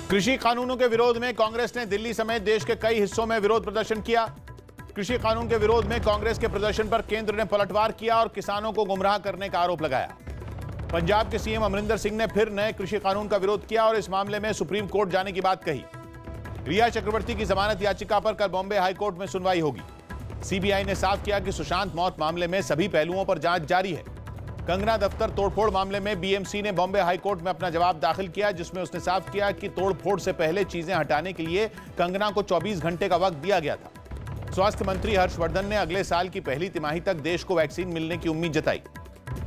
कृषि कानूनों के विरोध में कांग्रेस ने दिल्ली समेत देश के कई हिस्सों में विरोध प्रदर्शन किया। कृषि कानून के विरोध में कांग्रेस के प्रदर्शन पर केंद्र ने पलटवार किया और किसानों को गुमराह करने का आरोप लगाया। पंजाब के सीएम अमरिंदर सिंह ने फिर नए कृषि कानून का विरोध किया और इस मामले में सुप्रीम कोर्ट जाने की बात कही। रिया चक्रवर्ती की जमानत याचिका पर कल बॉम्बे हाईकोर्ट में सुनवाई होगी। सीबीआई ने साफ किया कि सुशांत मौत मामले में सभी पहलुओं पर जांच जारी है। कंगना दफ्तर तोड़फोड़ मामले में बीएमसी ने बॉम्बे हाईकोर्ट में अपना जवाब दाखिल किया, जिसमें उसने साफ किया कि तोड़फोड़ से पहले चीजें हटाने के लिए कंगना को 24 घंटे का वक्त दिया गया था। स्वास्थ्य मंत्री हर्षवर्धन ने अगले साल की पहली तिमाही तक देश को वैक्सीन मिलने की उम्मीद जताई।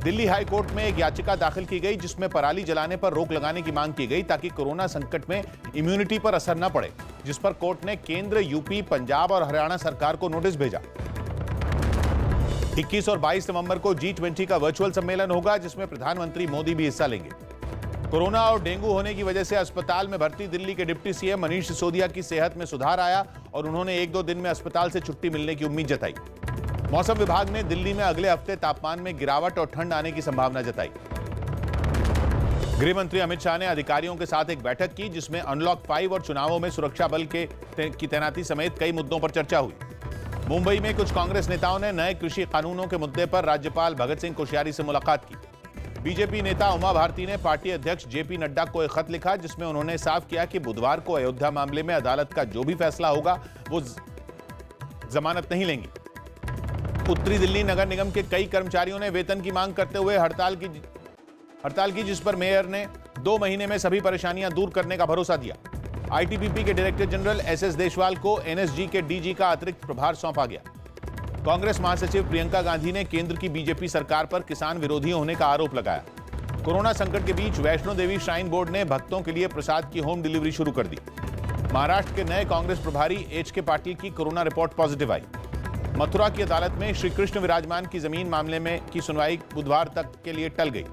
दिल्ली हाईकोर्ट में एक याचिका दाखिल की गई जिसमें पराली जलाने पर रोक लगाने की मांग की गई ताकि कोरोना संकट में इम्यूनिटी पर असर न पड़े, जिस पर कोर्ट ने केंद्र, यूपी, पंजाब और हरियाणा सरकार को नोटिस भेजा। 21 और 22 नवंबर को G20 का वर्चुअल सम्मेलन होगा, जिसमें प्रधानमंत्री मोदी भी हिस्सा लेंगे। कोरोना और डेंगू होने की वजह से अस्पताल में भर्ती दिल्ली के डिप्टी सीएम मनीष सिसोदिया की सेहत में सुधार आया और उन्होंने 1-2 दिन में अस्पताल से छुट्टी मिलने की उम्मीद जताई। मौसम विभाग ने दिल्ली में अगले हफ्ते तापमान में गिरावट और ठंड आने की संभावना जताई। गृह मंत्री अमित शाह ने अधिकारियों के साथ एक बैठक की, जिसमें अनलॉक 5 और चुनावों में सुरक्षा बल की तैनाती समेत कई मुद्दों पर चर्चा हुई। मुंबई में कुछ कांग्रेस नेताओं ने नए कृषि कानूनों के मुद्दे पर राज्यपाल भगत सिंह कोश्यारी से मुलाकात की। बीजेपी नेता उमा भारती ने पार्टी अध्यक्ष जेपी नड्डा को एक खत लिखा, जिसमें उन्होंने साफ किया कि बुधवार को अयोध्या मामले में अदालत का जो भी फैसला होगा वो जमानत नहीं लेंगी। उत्तरी दिल्ली नगर निगम के कई कर्मचारियों ने वेतन की मांग करते हुए हड़ताल की, जिस पर मेयर ने 2 महीने में सभी परेशानियां दूर करने का भरोसा दिया। आईटीबीपी के डायरेक्टर जनरल एसएस देशवाल को एनएसजी के डीजी का अतिरिक्त प्रभार सौंपा गया। कांग्रेस महासचिव प्रियंका गांधी ने केंद्र की बीजेपी सरकार पर किसान विरोधी होने का आरोप लगाया। कोरोना संकट के बीच वैष्णो देवी श्राइन बोर्ड ने भक्तों के लिए प्रसाद की होम डिलीवरी शुरू कर दी। महाराष्ट्र के नए कांग्रेस प्रभारी एच.के. पाटिल की कोरोना रिपोर्ट पॉजिटिव आई। मथुरा की अदालत में श्री कृष्ण विराजमान की जमीन मामले में की सुनवाई बुधवार तक के लिए टल गई।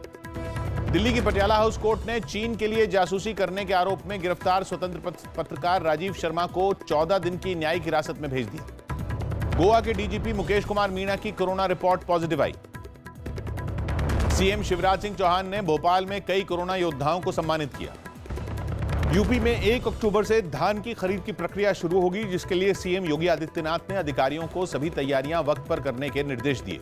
दिल्ली की पटियाला हाउस कोर्ट ने चीन के लिए जासूसी करने के आरोप में गिरफ्तार स्वतंत्र पत्रकार राजीव शर्मा को 14 दिन की न्यायिक हिरासत में भेज दिया। गोवा के डीजीपी मुकेश कुमार मीणा की कोरोना रिपोर्ट पॉजिटिव आई। सीएम शिवराज सिंह चौहान ने भोपाल में कई कोरोना योद्धाओं को सम्मानित किया। यूपी में 1 अक्टूबर से धान की खरीद की प्रक्रिया शुरू होगी, जिसके लिए सीएम योगी आदित्यनाथ ने अधिकारियों को सभी तैयारियां वक्त पर करने के निर्देश दिए।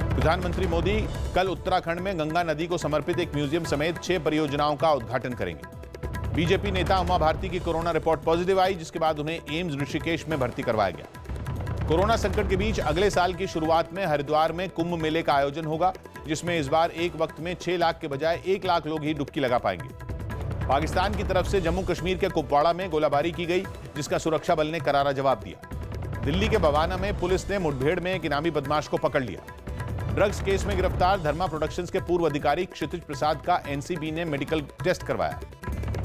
प्रधानमंत्री मोदी कल उत्तराखंड में गंगा नदी को समर्पित एक म्यूजियम समेत 6 परियोजनाओं का उद्घाटन करेंगे। बीजेपी नेता उमा भारती की कोरोना रिपोर्ट पॉजिटिव आई, जिसके बाद उन्हें एम्स ऋषिकेश में भर्ती करवाया गया। कोरोना संकट के बीच अगले साल की शुरुआत में हरिद्वार में कुंभ मेले का आयोजन होगा, जिसमें इस बार एक वक्त में 6 लाख के बजाय 1 लाख लोग ही डुबकी लगा पाएंगे। पाकिस्तान की तरफ से जम्मू कश्मीर के कुपवाड़ा में गोलाबारी की गई, जिसका सुरक्षा बल ने करारा जवाब दिया। दिल्ली के बवाना में पुलिस ने मुठभेड़ में एक इनामी बदमाश को पकड़ लिया। ड्रग्स केस में गिरफ्तार धर्मा प्रोडक्शंस के पूर्व अधिकारी क्षितिज प्रसाद का एनसीबी ने मेडिकल टेस्ट करवाया।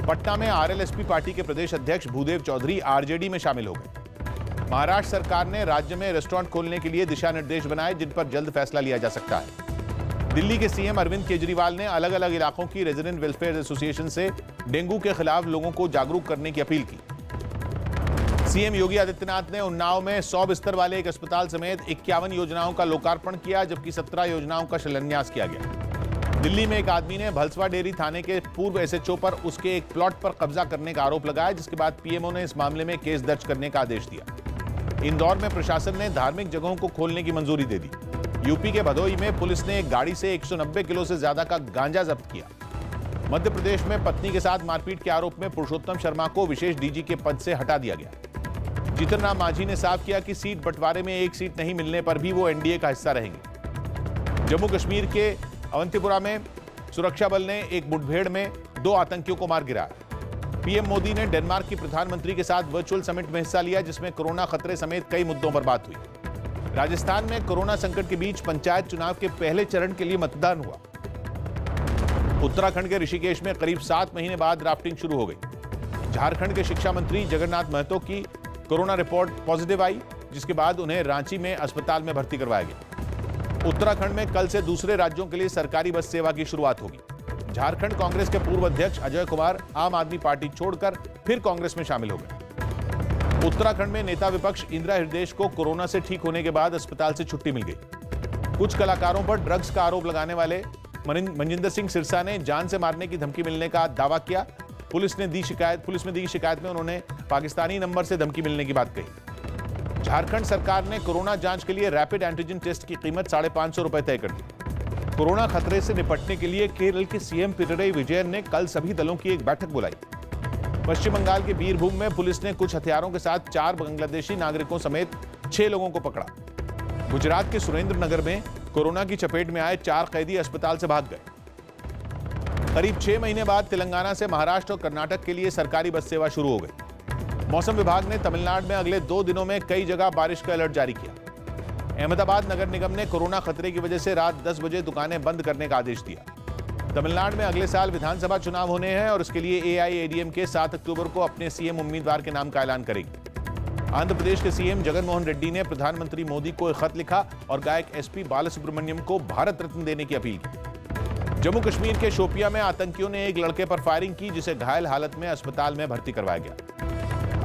पटना में आरएलएसपी पार्टी के प्रदेश अध्यक्ष भूदेव चौधरी आरजेडी में शामिल हो गए। महाराष्ट्र सरकार ने राज्य में रेस्टोरेंट खोलने के लिए दिशा निर्देश बनाए, जिन पर जल्द फैसला लिया जा सकता है। दिल्ली के सीएम अरविंद केजरीवाल ने अलग अलग इलाकों की रेजिडेंट वेलफेयर एसोसिएशन से डेंगू के खिलाफ लोगों को जागरूक करने की अपील की। सीएम योगी आदित्यनाथ ने उन्नाव में 100 बिस्तर वाले एक अस्पताल समेत 51 योजनाओं का लोकार्पण किया, जबकि 17 योजनाओं का शिलान्यास किया गया। दिल्ली में एक आदमी ने भलसवा डेयरी थाने के पूर्व एसएचओ पर उसके एक प्लॉट पर कब्जा करने का आरोप लगाया, जिसके बाद पीएमओ ने इस मामले में केस दर्ज करने का आदेश दिया। इंदौर में प्रशासन ने धार्मिक जगहों को खोलने की मंजूरी दे दी। यूपी के भदोही में पुलिस ने एक गाड़ी से 190 किलो से ज्यादा का गांजा जब्त किया। मध्य प्रदेश में पत्नी के साथ मारपीट के आरोप में पुरुषोत्तम शर्मा को विशेष डीजी के पद से हटा दिया गया। जीतन राम मांझी ने साफ किया कि सीट बंटवारे में एक सीट नहीं मिलने पर भी वो एनडीए का हिस्सा रहेंगे। जम्मू कश्मीर के अवंतीपुरा में सुरक्षा बल ने एक मुठभेड़ में 2 आतंकियों को मार गिराया। पीएम मोदी ने डेनमार्क की प्रधानमंत्री के साथ वर्चुअल समिट में हिस्सा लिया, जिसमें कोरोना खतरे समेत कई मुद्दों पर बात हुई। राजस्थान में कोरोना संकट के बीच पंचायत चुनाव के पहले चरण के लिए मतदान हुआ। उत्तराखंड के ऋषिकेश में करीब 7 महीने बाद राफ्टिंग शुरू हो गई। झारखंड के शिक्षा मंत्री जगन्नाथ महतो की कोरोना रिपोर्ट पॉजिटिव आई, जिसके बाद उन्हें रांची में अस्पताल में भर्ती करवाया गया। उत्तराखंड में कल से दूसरे राज्यों के लिए सरकारी बस सेवा की शुरुआत होगी। झारखंड कांग्रेस के पूर्व अध्यक्ष अजय कुमार आम आदमी पार्टी छोड़कर फिर कांग्रेस में शामिल हो गए। उत्तराखंड में नेता विपक्ष इंदिरा हृदयेश को कोरोना से ठीक होने के बाद अस्पताल से छुट्टी मिल गई। कुछ कलाकारों पर ड्रग्स का आरोप लगाने वाले मनजिंदर सिंह सिरसा ने जान से मारने की धमकी मिलने का दावा किया। पुलिस में दी शिकायत में उन्होंने पाकिस्तानी नंबर से धमकी मिलने की बात कही। झारखंड सरकार ने कोरोना जांच के लिए रैपिड एंटीजन टेस्ट की कीमत 550 रुपए तय कर दी। कोरोना खतरे से निपटने के लिए केरल के सीएम पिनरई विजयन ने कल सभी दलों की एक बैठक बुलाई। पश्चिम बंगाल के बीरभूम में पुलिस ने कुछ हथियारों के साथ 4 बांग्लादेशी नागरिकों समेत 6 लोगों को पकड़ा। गुजरात के सुरेंद्र नगर में कोरोना की चपेट में आए 4 कैदी अस्पताल से भाग गए। करीब 6 महीने बाद तेलंगाना से महाराष्ट्र और कर्नाटक के लिए सरकारी बस सेवा शुरू हो गई। मौसम विभाग ने तमिलनाडु में अगले 2 दिनों में कई जगह बारिश का अलर्ट जारी किया। अहमदाबाद नगर निगम ने कोरोना खतरे की वजह से रात 10 बजे दुकानें बंद करने का आदेश दिया। तमिलनाडु में अगले साल विधानसभा चुनाव होने हैं और इसके लिए एआईएडीएमके 7 अक्टूबर को अपने सीएम उम्मीदवार के नाम का ऐलान करेगी। आंध्र प्रदेश के सीएम जगन मोहन रेड्डी ने प्रधानमंत्री मोदी को एक खत लिखा और गायक एसपी बालासुब्रमण्यम को भारत रत्न देने की अपील की। जम्मू कश्मीर के शोपिया में आतंकियों ने एक लड़के पर फायरिंग की, जिसे घायल हालत में अस्पताल में भर्ती करवाया गया।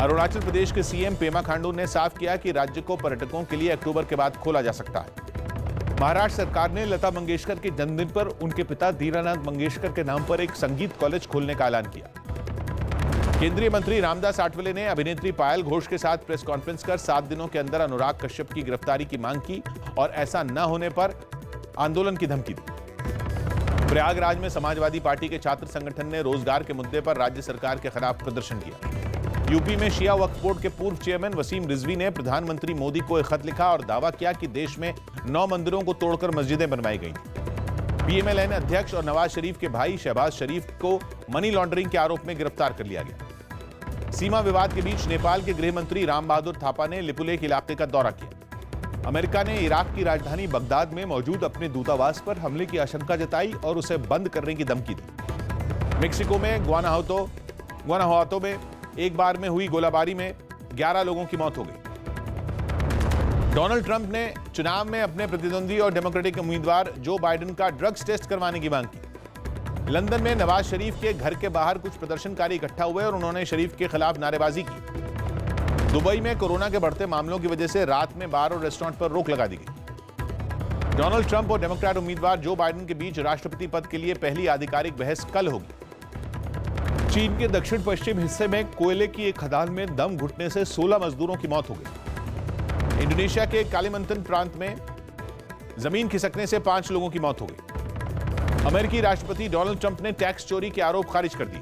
अरुणाचल प्रदेश के सीएम पेमा खांडू ने साफ किया कि राज्य को पर्यटकों के लिए अक्टूबर के बाद खोला जा सकता है। महाराष्ट्र सरकार ने लता मंगेशकर के जन्मदिन पर उनके पिता दीनानाथ मंगेशकर के नाम पर एक संगीत कॉलेज खोलने का ऐलान किया। केंद्रीय मंत्री रामदास आठवले ने अभिनेत्री पायल घोष के साथ प्रेस कॉन्फ्रेंस कर 7 दिनों के अंदर अनुराग कश्यप की गिरफ्तारी की मांग की और ऐसा न होने पर आंदोलन की धमकी दी। प्रयागराज में समाजवादी पार्टी के छात्र संगठन ने रोजगार के मुद्दे पर राज्य सरकार के खिलाफ प्रदर्शन किया। यूपी में शिया वक्फ बोर्ड के पूर्व चेयरमैन वसीम रिजवी ने प्रधानमंत्री मोदी को एक खत लिखा और दावा किया कि देश में 9 मंदिरों को तोड़कर मस्जिदें बनवाई गई। पीएमएलएन अध्यक्ष और नवाज शरीफ के भाई शहबाज शरीफ को मनी लॉन्ड्रिंग के आरोप में गिरफ्तार कर लिया गया। सीमा विवाद के बीच नेपाल के गृह मंत्री राम बहादुर थापा ने लिपुलेख इलाके का दौरा किया। अमेरिका ने इराक की राजधानी बगदाद में मौजूद अपने दूतावास पर हमले की आशंका जताई और उसे बंद करने की धमकी दी। मेक्सिको में ग्वानाजुआतो में एक बार में हुई गोलाबारी में 11 लोगों की मौत हो गई। डोनाल्ड ट्रंप ने चुनाव में अपने प्रतिद्वंदी और डेमोक्रेटिक उम्मीदवार जो बाइडेन का ड्रग्स टेस्ट करवाने की मांग की। लंदन में नवाज शरीफ के घर के बाहर कुछ प्रदर्शनकारी इकट्ठा हुए और उन्होंने शरीफ के खिलाफ नारेबाजी की। दुबई में कोरोना के बढ़ते मामलों की वजह से रात में बार और रेस्टोरेंट पर रोक लगा दी गई। डोनाल्ड ट्रंप और डेमोक्रेट उम्मीदवार जो बाइडेन के बीच राष्ट्रपति पद के लिए पहली आधिकारिक बहस कल होगी। चीन के दक्षिण पश्चिम हिस्से में कोयले की एक खदान में दम घुटने से 16 मजदूरों की मौत हो गई। इंडोनेशिया के कालिमंतन प्रांत में जमीन खिसकने से 5 लोगों की मौत हो गई। अमेरिकी राष्ट्रपति डोनाल्ड ट्रंप ने टैक्स चोरी के आरोप खारिज कर दिए।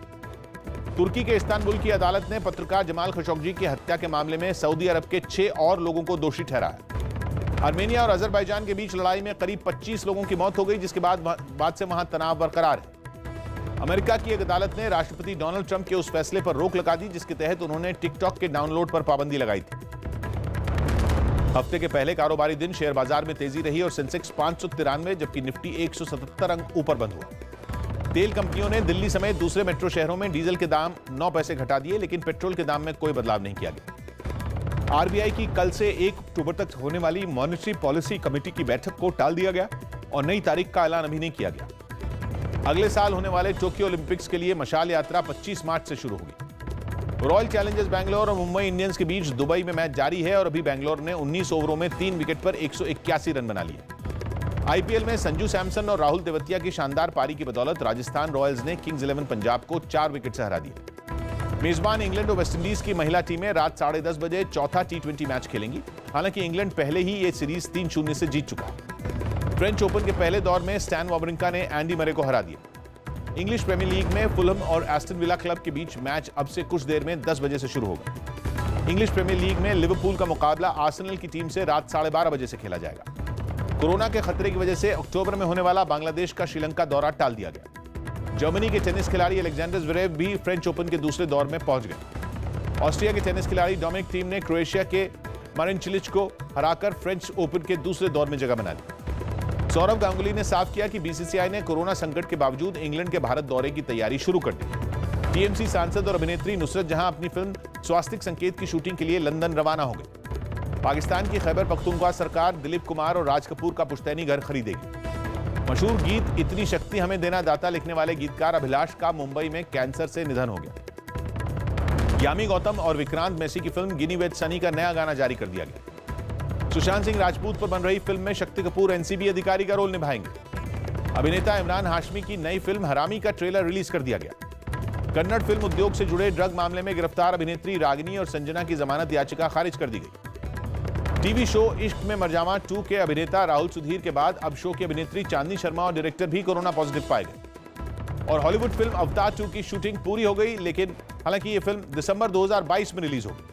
तुर्की के इस्तांबुल की अदालत ने पत्रकार जमाल खशोगी की हत्या के मामले में सऊदी अरब के 6 और लोगों को दोषी ठहराया। आर्मेनिया और अजरबैजान के बीच लड़ाई में करीब 25 लोगों की मौत हो गई, जिसके बाद से वहां तनाव बरकरार है। अमेरिका की एक अदालत ने राष्ट्रपति डोनाल्ड ट्रंप के उस फैसले पर रोक लगा दी जिसके तहत उन्होंने टिकटॉक के डाउनलोड पर पाबंदी लगाई थी। हफ्ते के पहले कारोबारी दिन शेयर बाजार में तेजी रही और सेंसेक्स 593 जबकि निफ्टी 177 अंक ऊपर बंद हुआ। तेल कंपनियों ने दिल्ली समेत दूसरे मेट्रो शहरों में डीजल के दाम 9 पैसे घटा दिए, लेकिन पेट्रोल के दाम में कोई बदलाव नहीं किया गया। आरबीआई की कल से 1 अक्टूबर तक होने वाली मॉनेटरी पॉलिसी कमेटी की बैठक को टाल दिया गया और नई तारीख का ऐलान अभी नहीं किया गया। अगले साल होने वाले टोक्यो ओलंपिक्स के लिए मशाल यात्रा 25 मार्च से शुरू होगी। रॉयल चैलेंजर्स बैंगलोर और मुंबई इंडियंस के बीच दुबई में मैच जारी है और अभी बैंगलोर ने 19 ओवरों में 3 विकेट पर 181 रन बना लिए। आईपीएल में संजू सैमसन और राहुल तेवतिया की शानदार पारी की बदौलत राजस्थान रॉयल्स ने किंग्स 11 पंजाब को 4 विकेट से हरा दिया। मेजबान इंग्लैंड और वेस्टइंडीज की महिला टीमें रात 10:30 बजे चौथा T20 मैच खेलेंगी। हालांकि इंग्लैंड पहले ही ये सीरीज 3-0 से जीत चुका है। फ्रेंच ओपन के पहले दौर में स्टैन वावरिंका ने एंडी मरे को हरा दिया। इंग्लिश प्रीमियर लीग में फुलहम और एस्टन विला क्लब के बीच मैच अब से कुछ देर में 10 बजे से शुरू होगा। इंग्लिश प्रीमियर लीग में लिवरपूल का मुकाबला आर्सेनल की टीम से रात 12:30 बजे से खेला जाएगा। कोरोना के खतरे की वजह से अक्टूबर में होने वाला बांग्लादेश का श्रीलंका दौरा टाल दिया गया। जर्मनी के टेनिस खिलाड़ी अलेक्जेंडर ज़्वेरेव भी फ्रेंच ओपन के दूसरे दौर में पहुंच गए। ऑस्ट्रिया के टेनिस खिलाड़ी डोमिनिक थीम ने क्रोएशिया के मारिन चिलिच को हराकर फ्रेंच ओपन के दूसरे दौर में जगह बना ली। सौरव गांगुली ने साफ किया कि बीसीसीआई ने कोरोना संकट के बावजूद इंग्लैंड के भारत दौरे की तैयारी शुरू कर दी। टीएमसी सांसद और अभिनेत्री नुसरत जहां अपनी फिल्म स्वास्तिक संकेत की शूटिंग के लिए लंदन रवाना हो गई। पाकिस्तान की खैबर पख्तूनख्वा सरकार दिलीप कुमार और राज कपूर का पुश्तैनी घर खरीदेगी। मशहूर गीत इतनी शक्ति हमें देना दाता लिखने वाले गीतकार अभिलाष का मुंबई में कैंसर से निधन हो गया। यामी गौतम और विक्रांत मैसी की फिल्म गिनी विद सनी का नया गाना जारी कर दिया गया। सुशांत सिंह राजपूत पर बन रही फिल्म में शक्ति कपूर एनसीबी अधिकारी का रोल निभाएंगे। अभिनेता इमरान हाशमी की नई फिल्म हरामी का ट्रेलर रिलीज कर दिया गया। कन्नड़ फिल्म उद्योग से जुड़े ड्रग मामले में गिरफ्तार अभिनेत्री रागिनी और संजना की जमानत याचिका खारिज कर दी गई। टीवी शो इश्क में मरजावा 2 के अभिनेता राहुल सुधीर के बाद अब शो की अभिनेत्री चांदनी शर्मा और डायरेक्टर भी कोरोना पॉजिटिव पाए गए। और हॉलीवुड फिल्म अवतार 2 की शूटिंग पूरी हो गई, लेकिन हालांकि यह फिल्म दिसंबर 2022 में रिलीज होगी।